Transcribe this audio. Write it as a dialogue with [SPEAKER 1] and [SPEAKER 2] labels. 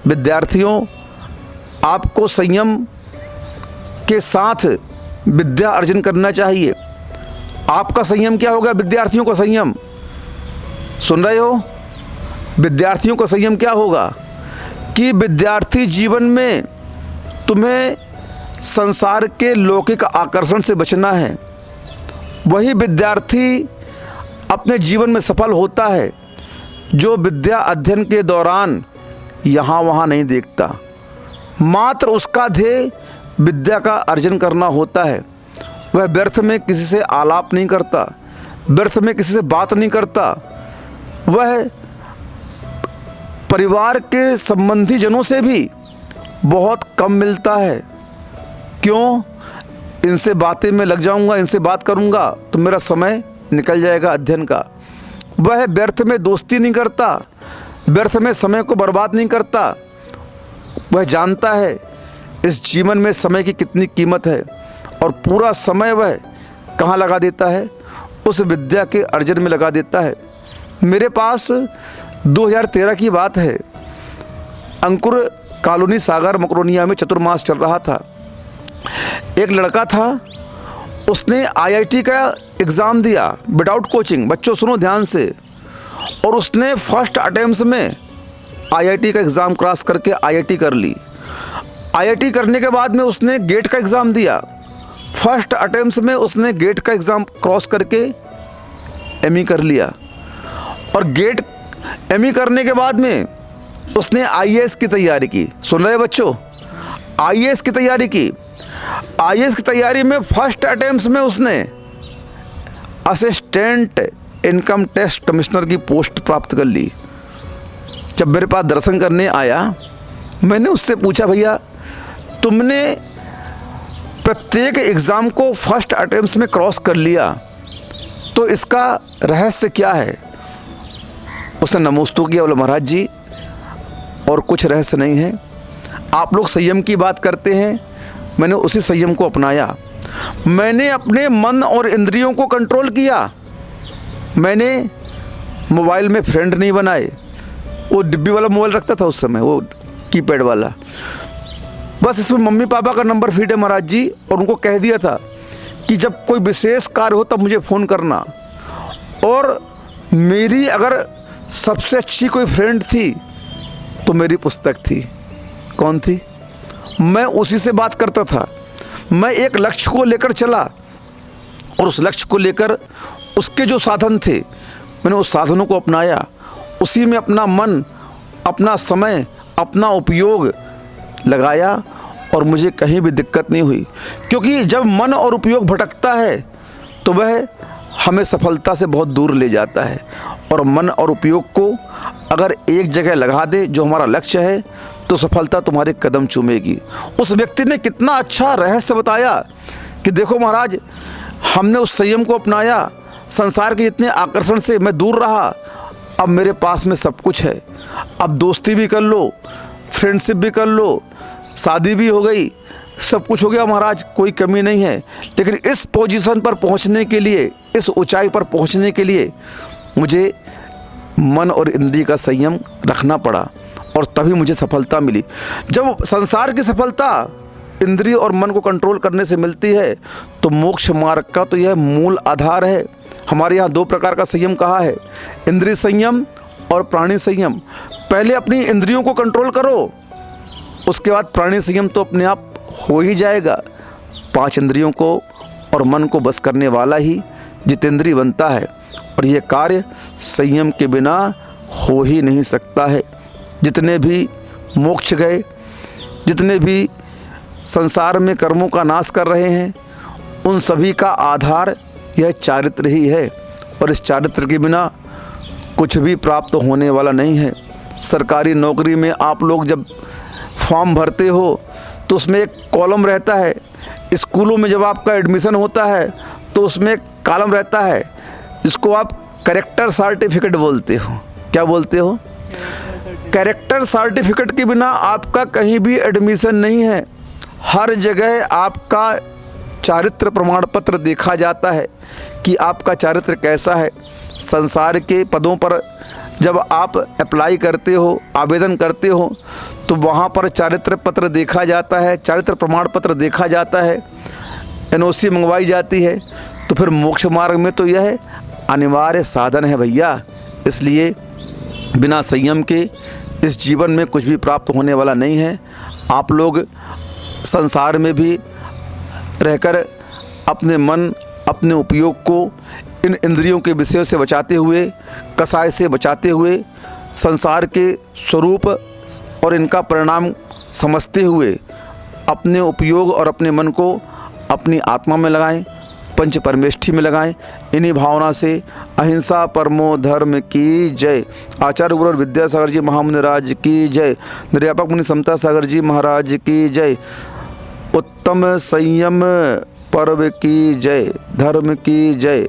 [SPEAKER 1] विद्यार्थियों, आपको संयम के साथ विद्या अर्जन करना चाहिए। आपका संयम क्या होगा? विद्यार्थियों का संयम, सुन रहे हो? विद्यार्थियों का संयम क्या होगा कि विद्यार्थी जीवन में तुम्हें संसार के लौकिक आकर्षण से बचना है। वही विद्यार्थी अपने जीवन में सफल होता है जो विद्या अध्ययन के दौरान यहाँ वहाँ नहीं देखता। मात्र उसका ध्येय विद्या का अर्जन करना होता है। वह व्यर्थ में किसी से आलाप नहीं करता, व्यर्थ में किसी से बात नहीं करता। वह परिवार के संबंधी जनों से भी बहुत कम मिलता है। क्यों? इनसे बातें में लग जाऊंगा, इनसे बात करूंगा तो मेरा समय निकल जाएगा अध्ययन का। वह व्यर्थ में दोस्ती नहीं करता, व्यर्थ में समय को बर्बाद नहीं करता। वह जानता है इस जीवन में समय की कितनी कीमत है और पूरा समय वह कहाँ लगा देता है? उस विद्या के अर्जन में लगा देता है। मेरे पास 2013 की बात है, अंकुर कॉलोनी सागर मकरोनिया में चतुर्मास चल रहा था। एक लड़का था, उसने आईआईटी का एग्ज़ाम दिया विदाउट कोचिंग। बच्चों सुनो ध्यान से। और उसने फर्स्ट अटेम्प्ट में आईआईटी का एग्ज़ाम क्रॉस करके आईआईटी कर ली। आईआईटी करने के बाद में उसने गेट का एग्ज़ाम दिया। फर्स्ट अटेम्प्ट में उसने गेट का एग्ज़ाम क्रॉस करके एमई कर लिया। और गेट एमई करने के बाद में उसने आईएएस की तैयारी की। सुन रहे बच्चों? आईएएस की तैयारी की। आईएएस की तैयारी में फर्स्ट अटेम्प्ट में उसने असिस्टेंट इनकम टैक्स कमिश्नर की पोस्ट प्राप्त कर ली। जब मेरे पास दर्शन करने आया, मैंने उससे पूछा, भैया तुमने प्रत्येक एग्ज़ाम को फर्स्ट अटेम्प्ट में क्रॉस कर लिया, तो इसका रहस्य क्या है? उसने नमोस्तु किया, बोला महाराज जी और कुछ रहस्य नहीं है। आप लोग संयम की बात करते हैं, मैंने उसी संयम को अपनाया। मैंने अपने मन और इंद्रियों को कंट्रोल किया। मैंने मोबाइल में फ्रेंड नहीं बनाए। वो डिब्बी वाला मोबाइल रखता था उस समय, वो कीपैड वाला। बस इसमें मम्मी पापा का नंबर फीड है महाराज जी, और उनको कह दिया था कि जब कोई विशेष कार्य हो तब मुझे फ़ोन करना। और मेरी अगर सबसे अच्छी कोई फ्रेंड थी तो मेरी पुस्तक थी। कौन थी? मैं उसी से बात करता था। मैं एक लक्ष्य को लेकर चला और उस लक्ष्य को लेकर उसके जो साधन थे मैंने उस साधनों को अपनाया। उसी में अपना मन, अपना समय, अपना उपयोग लगाया और मुझे कहीं भी दिक्कत नहीं हुई। क्योंकि जब मन और उपयोग भटकता है तो वह हमें सफलता से बहुत दूर ले जाता है। और मन और उपयोग को अगर एक जगह लगा दे जो हमारा लक्ष्य है तो सफलता तुम्हारे कदम चूमेगी। उस व्यक्ति ने कितना अच्छा रहस्य बताया कि देखो महाराज, हमने उस संयम को अपनाया, संसार के जितने आकर्षण से मैं दूर रहा, अब मेरे पास में सब कुछ है। अब दोस्ती भी कर लो, फ्रेंडशिप भी कर लो, शादी भी हो गई, सब कुछ हो गया महाराज, कोई कमी नहीं है। लेकिन इस पोजीशन पर पहुंचने के लिए, इस ऊंचाई पर पहुंचने के लिए मुझे मन और इंद्रिय का संयम रखना पड़ा और तभी मुझे सफलता मिली। जब संसार की सफलता इंद्रिय और मन को कंट्रोल करने से मिलती है तो मोक्ष मार्ग का तो यह मूल आधार है। हमारे यहाँ 2 प्रकार का संयम कहा है, इंद्रिय संयम और प्राणी संयम। पहले अपनी इंद्रियों को कंट्रोल करो, उसके बाद प्राणी संयम तो अपने आप हो ही जाएगा। 5 इंद्रियों को और मन को बस करने वाला ही जितेंद्रिय बनता है और यह कार्य संयम के बिना हो ही नहीं सकता है। जितने भी मोक्ष गए, जितने भी संसार में कर्मों का नाश कर रहे हैं, उन सभी का आधार यह चारित्र ही है और इस चारित्र के बिना कुछ भी प्राप्त होने वाला नहीं है। सरकारी नौकरी में आप लोग जब फॉर्म भरते हो तो उसमें एक कॉलम रहता है। स्कूलों में जब आपका एडमिशन होता है तो उसमें एक कॉलम रहता है जिसको आप कैरेक्टर सर्टिफिकेट बोलते हो। क्या बोलते हो? कैरेक्टर सर्टिफिकेट के बिना आपका कहीं भी एडमिशन नहीं है। हर जगह आपका चारित्र प्रमाण पत्र देखा जाता है कि आपका चारित्र कैसा है। संसार के पदों पर जब आप अप्लाई करते हो, आवेदन करते हो, तो वहाँ पर चारित्र पत्र देखा जाता है, चारित्र प्रमाण पत्र देखा जाता है, एनओसी मंगवाई जाती है। तो फिर मोक्ष मार्ग में तो यह अनिवार्य साधन है भैया। इसलिए बिना संयम के इस जीवन में कुछ भी प्राप्त होने वाला नहीं है। आप लोग संसार में भी रहकर अपने मन, अपने उपयोग को इन इंद्रियों के विषयों से बचाते हुए, कसाय से बचाते हुए, संसार के स्वरूप और इनका परिणाम समझते हुए अपने उपयोग और अपने मन को अपनी आत्मा में लगाएं, पंच परमेष्ठी में लगाएं। इन्हीं भावना से अहिंसा परमो धर्म की जय। आचार्य गुरु और विद्यासागर जी महामुनि राज की जय। निर्यापक मुनि समता सागर जी महाराज की जय। उत्तम संयम पर्व की जय। धर्म की जय।